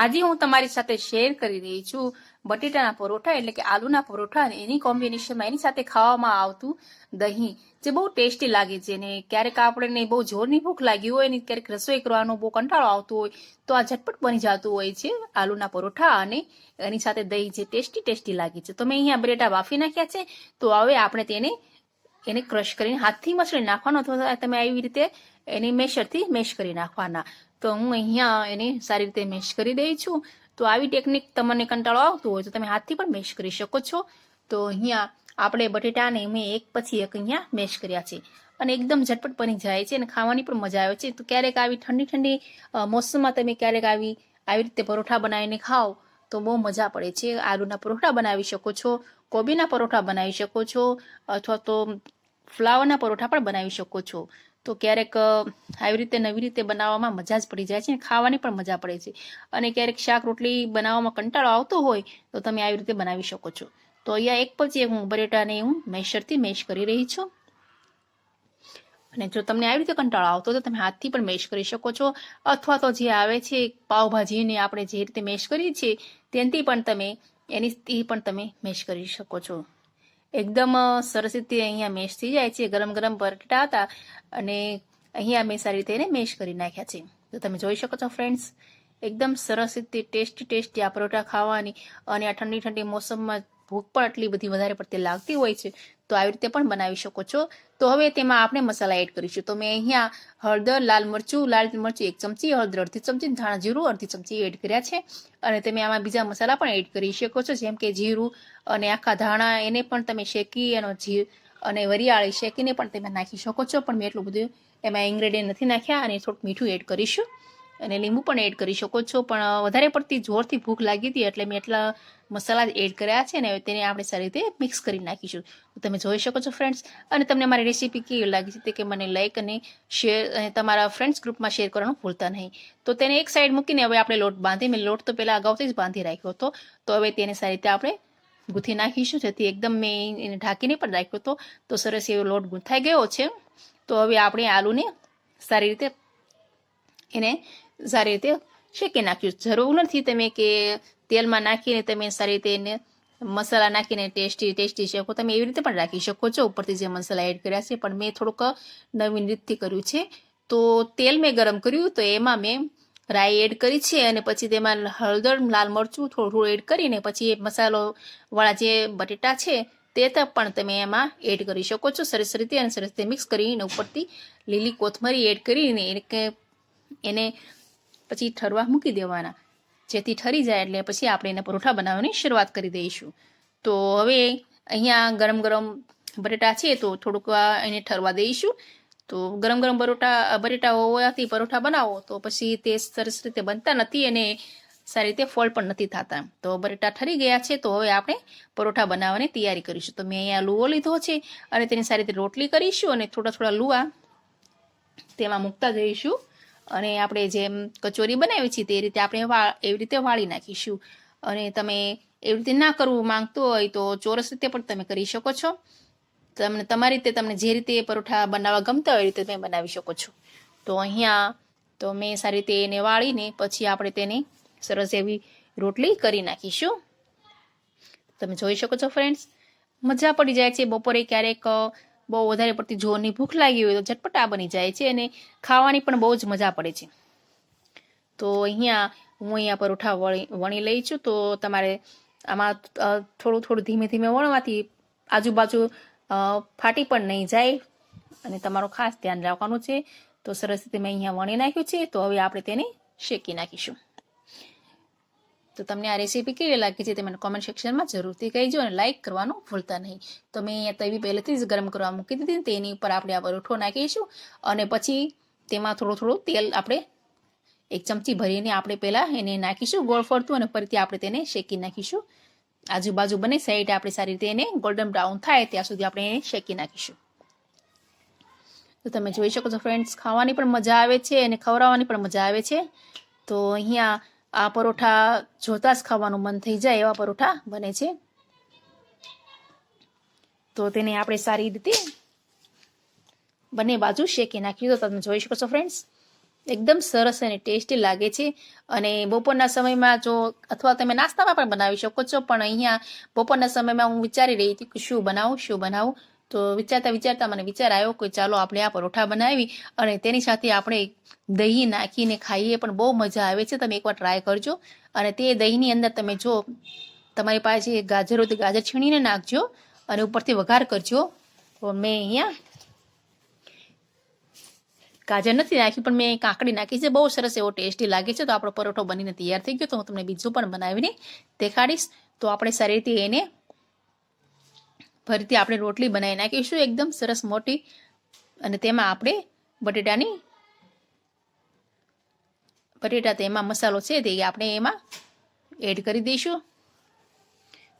આજે હું તમારી સાથે શેર કરી રહી છું બટેટાના પરોઠા એટલે કે આલુના પરોઠા અને એની કોમ્બિનેશનમાં એની સાથે ખાવામાં આવતું દહીં જે બહુ ટેસ્ટી લાગે છે. અને ક્યારેક આપણને બહુ જોરની ભૂખ લાગી હોય ને ક્યારેક રસોઈ કરવાનો બહુ કંટાળો આવતો હોય તો આ ઝટપટ બની જતું હોય છે આલુના પરોઠા અને એની સાથે દહીં જે ટેસ્ટી લાગે છે. તો મેં અહીંયા બટેટા બાફી નાખ્યા છે. તો હવે આપણે એને ક્રશ કરીને હાથથી મસળી નાખવાનો અથવા તમે આવી રીતે એને મેશરથી મેશ કરી નાખવાના. તો હું અહીંયા એને સારી રીતે મેશ કરી દઈ છું. તો આવી ટેકનિક તમને કંટાળો આવતો હોય તો તમે હાથથી પણ મેશ કરી શકો છો. તો અહીંયા આપણે બટેટાને મેં એક પછી એક અહીંયા મેશ કર્યા છે અને એકદમ ઝટપટ બની જાય છે અને ખાવાની પણ મજા આવે છે. તો ક્યારેક આવી ઠંડી મોસમમાં તમે ક્યારેક આવી રીતે પરોઠા બનાવીને ખાઓ તો બહુ મજા પડે છે. આલુના પરોઠા બનાવી શકો છો, કોબીના પરોઠા બનાવી શકો છો અથવા તો ફ્લાવરના પરોઠા પણ બનાવી શકો છો. તો ક્યારેક આવી રીતે નવી રીતે બનાવવામાં મજા જ પડી જાય છે અને ખાવાની પણ મજા પડે છે. અને ક્યારેક શાક રોટલી બનાવવામાં કંટાળો આવતો હોય તો તમે આવી રીતે બનાવી શકો છો. તો અહીંયા એક પછી એક હું બટેટાને હું મેશરથી મેશ કરી રહી છું. અને જો તમને આવી રીતે કંટાળો આવતો તો તમે હાથથી પણ મેશ કરી શકો છો અથવા તો જે આવે છે પાવભાજીને આપણે જે રીતે મેશ કરીએ છીએ તેનાથી પણ તમે મેશ કરી શકો છો. એકદમ સરસ રીતે અહીંયા મેશ થઈ જાય છે. ગરમ ગરમ બટેટા હતા અને અહીંયા મેં સારી રીતે એને મેશ કરી નાખ્યા છે. તો તમે જોઈ શકો છો ફ્રેન્ડ્સ, એકદમ સરસ રીતે ટેસ્ટી આ પરોઠા ખાવાની. અને આ ઠંડી મોસમમાં ભૂખ પણ એટલી બધી વધારે પડતી લાગતી હોય છે તો આવી રીતે પણ બનાવી શકો છો. તો હવે તેમાં આપણે મસાલા એડ કરીશું. તો મેં અહીંયા હળદર, લાલ મરચું 1 ચમચી, હળદર અડધી ચમચી, ધાણા જીરું અડધી ચમચી એડ કર્યા છે. અને તમે આમાં બીજા મસાલા પણ એડ કરી શકો છો જેમ કે જીરું અને આખા ધાણા એને પણ તમે શેકી અને વરિયાળી શેકીને પણ તમે નાખી શકો છો. પણ મેં એટલું બધું એમાં ઇન્ગ્રેડિયન્ટ નથી નાખ્યા. અને થોડુંક મીઠું એડ કરીશું અને લીંબુ પણ એડ કરી શકો છો. પણ વધારે પડતી જોરથી ભૂખ લાગી હતી એટલે મેં એટલા મસાલા એડ કર્યા છે ને તેને આપણે સારી રીતે મિક્સ કરી નાખીશું. તો તમે જોઈ શકો છો ફ્રેન્ડ્સ. અને તમને મારી રેસીપી કેવી લાગી છે તે કે મને લાઈક અને શેર અને તમારા ફ્રેન્ડ્સ ગ્રુપમાં શેર કરવાનું ભૂલતા નહીં. તો તેને એક સાઈડ મૂકીને હવે આપણે લોટ મેં લોટ તો પહેલાં અગાઉથી જ બાંધી રાખ્યો હતો. તો હવે તેને સારી રીતે આપણે ગૂંથી નાખીશું જેથી એકદમ મેં એને ઢાંકીને પણ રાખ્યો હતો. તો સરસ એવો લોટ ગૂંથાઈ ગયો છે. તો હવે આપણે આલુને સારી રીતે શેકી નાખ્યું. જરૂર નથી તમે કે તેલમાં નાખીને તમે સારી રીતે એને મસાલા નાખીને ટેસ્ટી શેકો. તમે એવી રીતે પણ રાખી શકો છો ઉપરથી જે મસાલા એડ કર્યા છે. પણ મેં થોડુંક નવીન રીતથી કર્યું છે. તો તેલ મેં ગરમ કર્યું તો એમાં મેં રાઈ એડ કરી છે અને પછી તેમાં હળદર, લાલ મરચું થોડું એડ કરીને પછી એ મસાલો વાળા જે બટેટા છે તે પણ તમે એમાં એડ કરી શકો છો સરસ રીતે. અને સરસ રીતે મિક્સ કરીને ઉપરથી લીલી કોથમરી એડ કરીને એને પછી ઠરવા મૂકી દેવાના જેથી ઠરી જાય એટલે પછી આપણે એના પરોઠા બનાવવાની શરૂઆત કરી દઈશું. તો હવે અહીંયા ગરમ બટેટા છે તો થોડુંક એને ઠરવા દઈશું. તો ગરમ બટેટા હોવાથી પરોઠા બનાવો તો પછી તે સરસ રીતે બનતા નથી અને સારી રીતે ફોલ્ડ પણ નથી થતા. તો બટેટા ઠરી ગયા છે તો હવે આપણે પરોઠા બનાવવાની તૈયારી કરીશું. તો મેં અહીંયા લુવો લીધો છે અને તેની સારી રીતે રોટલી કરીશું અને થોડા લુવા તેમાં મૂકતા જઈશું. અને આપણે જેમ કચોરી બનાવી છે તે રીતે આપણે એવી રીતે વાળી નાખીશું. અને તમે એવી રીતે ના કરવું માંગતો હોય તો ચોરસ રીતે પણ તમે કરી શકો છો. તમારી રીતે તમને જે રીતે પરોઠા બનાવવા ગમતા હોય એ રીતે તમે બનાવી શકો છો. તો અહીંયા તો મેં સારી રીતે એને વાળીને પછી આપણે તેને સરસ એવી રોટલી કરી નાખીશું. તમે જોઈ શકો છો ફ્રેન્ડ્સ, મજા પડી જાય છે. બપોરે ક્યારેક બહુ વધારે પડતી જોરની ભૂખ લાગી હોય તો ઝટપટ આ બની જાય છે અને ખાવાની પણ બહુ જ મજા પડે છે. તો હું પરોઠા વણી લઈ છું. તો તમારે આમાં થોડું ધીમે વણવાથી આજુબાજુ ફાટી પણ નહીં જાય અને તમારું ખાસ ધ્યાન રાખવાનું છે. તો સરસ રીતે મેં અહીંયા વણી નાખ્યું છે. તો હવે આપણે તેને શેકી નાખીશું. તો તમને આ રેસીપી કેવી લાગી છે તે મને કોમેન્ટ સેક્શનમાં જરૂરથી કહેજો અને લાઇક કરવાનું ભૂલતા નહીં. તો મેં અહીંયા તવી પહેલેથી જ ગરમ કરવા મૂકી દીધી. તેની ઉપર આપણે આ પરોઠો નાખીશું અને પછી તેમાં થોડું તેલ આપણે 1 ચમચી ભરીને આપણે પહેલાં એને નાખીશું ગોળ ફરતું અને ફરીથી આપણે તેને શેકી નાખીશું. આજુબાજુ બંને સાઈડ આપણે સારી રીતે એને ગોલ્ડન બ્રાઉન થાય ત્યાં સુધી આપણે એને શેકી નાખીશું. તો તમે જોઈ શકો છો ફ્રેન્ડ્સ, ખાવાની પણ મજા આવે છે અને ખવડાવવાની પણ મજા આવે છે. તો અહીંયા આ પરોઠા જોતા જ ખાવાનું મન થઈ જાય એવા પરોઠા બને છે. તો તેને આપણે સારી રીતે બંને બાજુ શેકી નાખ્યું. તો તમે જોઈ શકો છો ફ્રેન્ડ્સ, એકદમ સરસ અને ટેસ્ટી લાગે છે. અને બપોરના સમયમાં જો અથવા તમે નાસ્તામાં પણ બનાવી શકો છો, પણ અહીંયા બપોરના સમયમાં હું વિચારી રહી હતી કે શું બનાવું. તો વિચારતા મને વિચાર આવ્યો કે ચાલો આપણે આ પરોઠા બનાવી અને તેની સાથે આપણે દહીં નાખીને ખાઈએ, પણ બહુ મજા આવે છે. તમે એકવાર ટ્રાય કરજો. અને તે દહીંની અંદર તમે જો તમારી પાસે ગાજર હોય તો ગાજર છીણીને નાખજો અને ઉપરથી વઘાર કરજો. તો મેં અહીંયા ગાજર નથી નાખ્યું, પણ મેં કાકડી નાખી છે. બહુ સરસ એવો ટેસ્ટી લાગે છે. તો આપણો પરોઠો બનીને તૈયાર થઈ ગયો. તો હું તમને બીજું પણ બનાવીને દેખાડીશ. તો આપણે સારી રીતે એને ફરીથી આપણે રોટલી બનાવી નાખીશું એકદમ સરસ મોટી, અને તેમાં આપણે બટેટા તેમાં મસાલો છે તે આપણે એમાં એડ કરી દઈશું.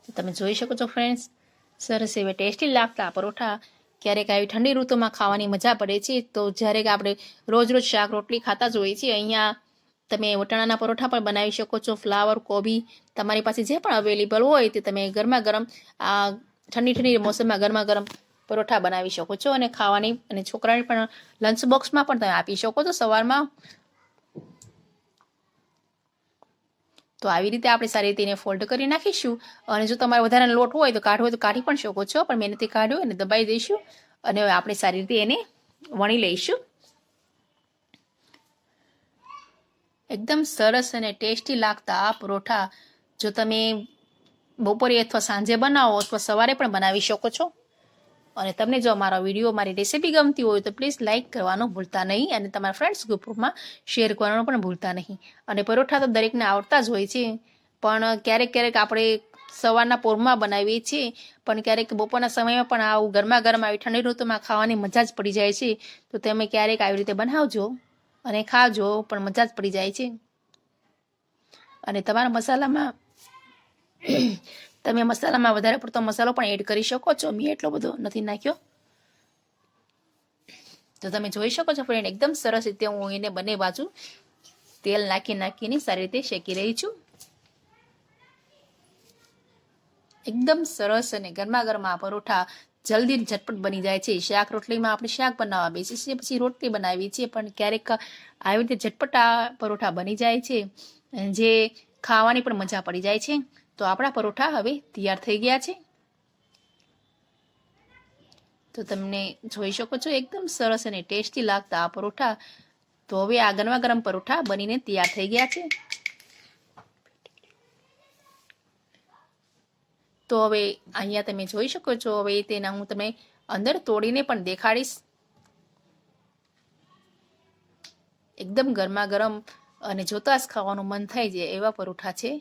તો તમે જોઈ શકો છો ફ્રેન્ડ્સ, સરસ એવા ટેસ્ટી લાગતા પરોઠા ક્યારેક આવી ઠંડી ઋતુમાં ખાવાની મજા પડે છે. તો જ્યારે આપણે રોજ શાક રોટલી ખાતા જ હોઈએ છીએ, અહીંયા તમે વટાણાના પરોઠા પણ બનાવી શકો છો. ફ્લાવર, કોબી, તમારી પાસે જે પણ અવેલેબલ હોય તે તમે ગરમા ગરમ આ ઠંડી મોસમમાં ગરમા ગરમ પરોઠા બનાવી શકો છો અને ખાવાની, અને છોકરાને પણ લંચ બોક્સમાં પણ તમે આપી શકો છો સવારમાં. તો આવી રીતે આપણે સારી રીતે એને ફોલ્ડ કરી નાખીશું. અને જો તમારે વધારે લોટ હોય તો કાઢવો હોય તો કાઢી પણ શકો છો, પણ મેં નથી કાઢ્યો, એને દબાઈ દઈશું અને હવે આપણે સારી રીતે એને વણી લઈશું. એકદમ સરસ અને ટેસ્ટી લાગતા આ પરોઠા જો તમે બપોરે અથવા સાંજે બનાવો અથવા સવારે પણ બનાવી શકો છો. અને તમને જો મારો વિડીયો, મારી રેસીપી ગમતી હોય તો પ્લીઝ લાઇક કરવાનું ભૂલતા નહીં, અને તમારા ફ્રેન્ડ્સ ગ્રુપમાં શેર કરવાનું પણ ભૂલતા નહીં. અને પરોઠા તો દરેકને આવડતા જ હોય છે, પણ ક્યારેક આપણે સવારના પોરમાં બનાવીએ છીએ, પણ ક્યારેક બપોરના સમયમાં પણ આવું ગરમા ગરમ આવી ઠંડી ઋતુમાં ખાવાની મજા જ પડી જાય છે. તો તમે ક્યારેક આવી રીતે બનાવજો અને ખાજો, પણ મજા જ પડી જાય છે. અને તમારા મસાલામાં તમે મસાલામાં વધારે પડતો મસાલો પણ એડ કરી શકો છો. મેં એટલો બધો નથી નાખ્યો. તો તમે જોઈ શકો છો ફ્રેન્ડ, એકદમ સરસ રીતે હું એને બંને બાજુ તેલ નાખીને સારી રીતે શેકી રહી છું. એકદમ સરસ અને ગરમા ગરમા પરોઠા જલ્દી ઝટપટ બની જાય છે. શાક રોટલીમાં આપણે શાક બનાવવા બેસીએ છીએ, પછી રોટલી બનાવીએ છીએ, પણ ક્યારેક આવી રીતે ઝટપટ આ પરોઠા બની જાય છે, જે ખાવાની પણ મજા પડી જાય છે. તો આપણા પરોઠા હવે તૈયાર થઈ ગયા છે. તો તમને જોઈ શકો છો એકદમ સરસ અને ટેસ્ટી લાગતા આ પરોઠા. તો હવે આ ગરમા ગરમ પરોઠા બનીને તૈયાર થઈ ગયા છે. તો હવે અહીંયા તમે જોઈ શકો છો. હવે તેના હું તમને અંદર તોડીને પણ દેખાડીશ. એકદમ ગરમા ગરમ અને જોતા જ ખાવાનું મન થાય છે એવા પરોઠા છે.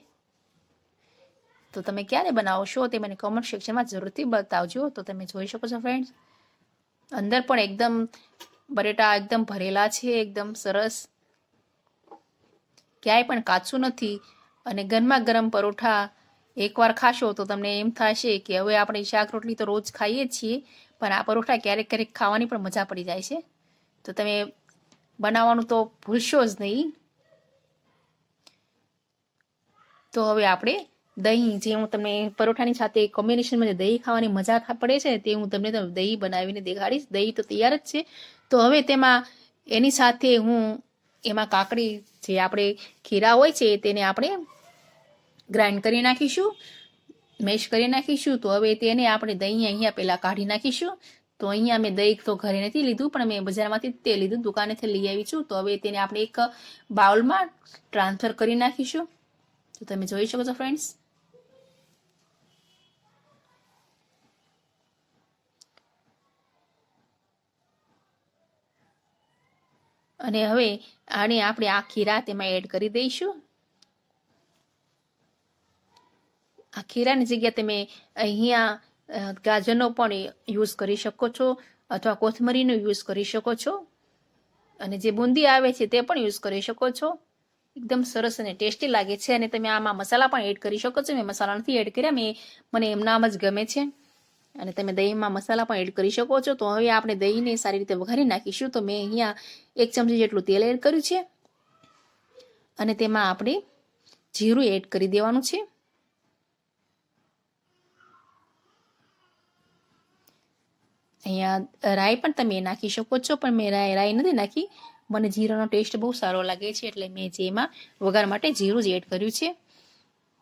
તો તમે ક્યારે બનાવશો તે મને કોમેન્ટ સેક્શનમાં જરૂરથી બતાવજો. તો તમે જોઈ શકો છો ફ્રેન્ડ્સ, અંદર પણ એકદમ બટેટા એકદમ ભરેલા છે, એકદમ સરસ, ક્યાંય પણ કાચું નથી. અને ગરમા ગરમ પરોઠા એકવાર ખાશો તો તમને એમ થશે કે હવે આપણે શાક રોટલી તો રોજ ખાઈએ છીએ, પણ આ પરોઠા ક્યારેક ખાવાની પણ મજા પડી જાય છે. તો તમે બનાવવાનું તો ભૂલશો જ નહીં. તો હવે આપણે દહીં, જે હું તમને પરોઠાની સાથે કોમ્બિનેશનમાં જે દહીં ખાવાની મજા પડે છે તે હું તમને દહીં બનાવીને દેખાડીશ. દહીં તો તૈયાર જ છે. તો હવે તેમાં એની સાથે હું એમાં કાકડી, જે આપણે ખીરા હોય છે તેને આપણે ગ્રાઇન્ડ કરી નાખીશું, મેશ કરી નાખીશું. તો હવે તેને આપણે દહીં અહીંયા પહેલાં કાઢી નાખીશું. તો અહીંયા મેં દહીં તો ઘરે નથી લીધું, પણ મેં બજારમાંથી તે લીધું, દુકાનેથી લઈ આવી છું. તો હવે તેને આપણે એક બાઉલમાં ટ્રાન્સફર કરી નાખીશું. તો તમે જોઈ શકો છો ફ્રેન્ડ્સ, અને હવે આને આપણે આ ખીરા તેમાં એડ કરી દઈશું. આ ખીરાની જગ્યાએ તમે અહીંયા ગાજરનો પણ યુઝ કરી શકો છો, અથવા કોથમરીનો યુઝ કરી શકો છો, અને જે બુંદી આવે છે તે પણ યુઝ કરી શકો છો. એકદમ સરસ અને ટેસ્ટી લાગે છે. અને તમે આમાં મસાલા પણ એડ કરી શકો છો. મેં મસાલા નથી એડ કર્યા, મને એમનામ જ ગમે છે. અને તમે દહીંમાં મસાલા પણ એડ કરી શકો છો. તો હવે આપણે દહીંને સારી રીતે વઘારી નાખીશું. તો મેં અહીંયા 1 ચમચી જેટલું તેલ એડ કર્યું છે, અને તેમાં આપણે જીરું એડ કરી દેવાનું છે. અહીંયા રાઈ પણ તમે નાખી શકો છો, પણ મેં રાઈ નથી નાખી. મને જીરાનો ટેસ્ટ બહુ સારો લાગે છે એટલે મેં જેમાં વઘાર માટે જીરું જ એડ કર્યું છે.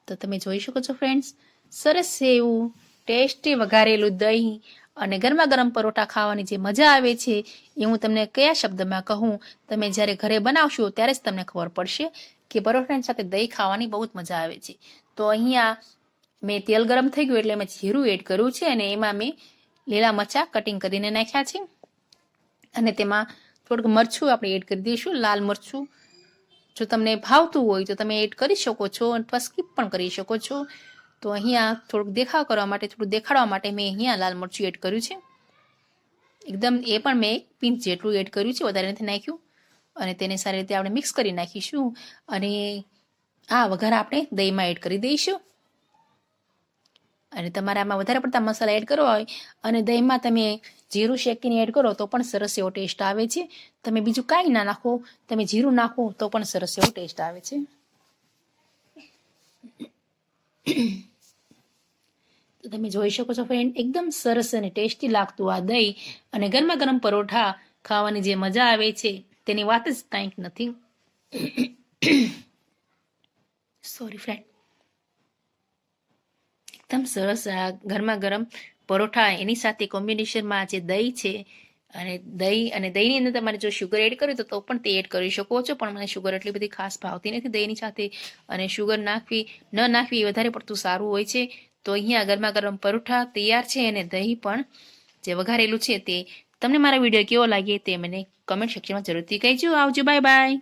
તો તમે જોઈ શકો છો ફ્રેન્ડ્સ, સરસ છે એવું ટેસ્ટી વઘારેલું દહીં અને ગરમા ગરમ પરોઠા ખાવાની જે મજા આવે છે એ હું તમને કયા શબ્દમાં કહું, તમે જ્યારે ઘરે બનાવશો ત્યારે જ તમને ખબર પડશે કે પરોઠાની સાથે દહીં ખાવાની બહુ જ મજા આવે છે. તો અહીંયા મેં તેલ ગરમ થઈ ગયું એટલે મેં જીરું એડ કર્યું છે અને એમાં મેં લીલા મરચાં કટિંગ કરીને નાખ્યા છે અને તેમાં થોડુંક મરચું આપણે એડ કરી દઈશું, લાલ મરચું. જો તમને ભાવતું હોય તો તમે એડ કરી શકો છો અથવા સ્કીપ પણ કરી શકો છો. તો અહીંયા થોડુંક દેખાવ કરવા માટે, થોડું દેખાડવા માટે મેં અહીંયા લાલ મરચું એડ કર્યું છે. એકદમ એ પણ મેં 1 પિંચ જેટલું એડ કર્યું છે, વધારે નથી નાખ્યું. અને તેને સારી રીતે આપણે મિક્સ કરી નાખીશું અને આ વઘાર આપણે દહીંમાં એડ કરી દઈશું. અને તમારે આમાં વધારે પડતા મસાલા એડ કરવા હોય અને દહીંમાં તમે જીરું શેકીને એડ કરો તો પણ સરસ એવો ટેસ્ટ આવે છે. તમે બીજું કાંઈ ના નાખો, તમે જીરું નાખો તો પણ સરસ એવો ટેસ્ટ આવે છે. તો તમે જોઈ શકો છો ફ્રેન્ડ, એકદમ સરસ અને ટેસ્ટી લાગતું આ દહીં અને ગરમા ગરમ પરોઠા ખાવાની જે મજા આવે છે તેની વાત જ કાંઈક નથી. સોરી ફ્રેન્ડ, એકદમ સરસ આ ગરમા ગરમ પરોઠા એની સાથે કોમ્બિનેશનમાં જે દહીં છે અને દહીંની અંદર તમારે જો શુગર એડ કરવી તો પણ તે એડ કરી શકો છો, પણ મને શુગર એટલી બધી ખાસ ભાવતી નથી દહીંની સાથે, અને શુગર નાખવી ન નાખવી એ વધારે પડતું સારું હોય છે. તો અહીંયા ગરમા ગરમ પરોઠા તૈયાર છે અને દહીં પણ જે વઘારેલું છે તે. તમને મારો વિડીયો કેવો લાગે તે મને કમેન્ટ સેક્શનમાં જરૂરથી કહેજો. આવજો, બાય બાય.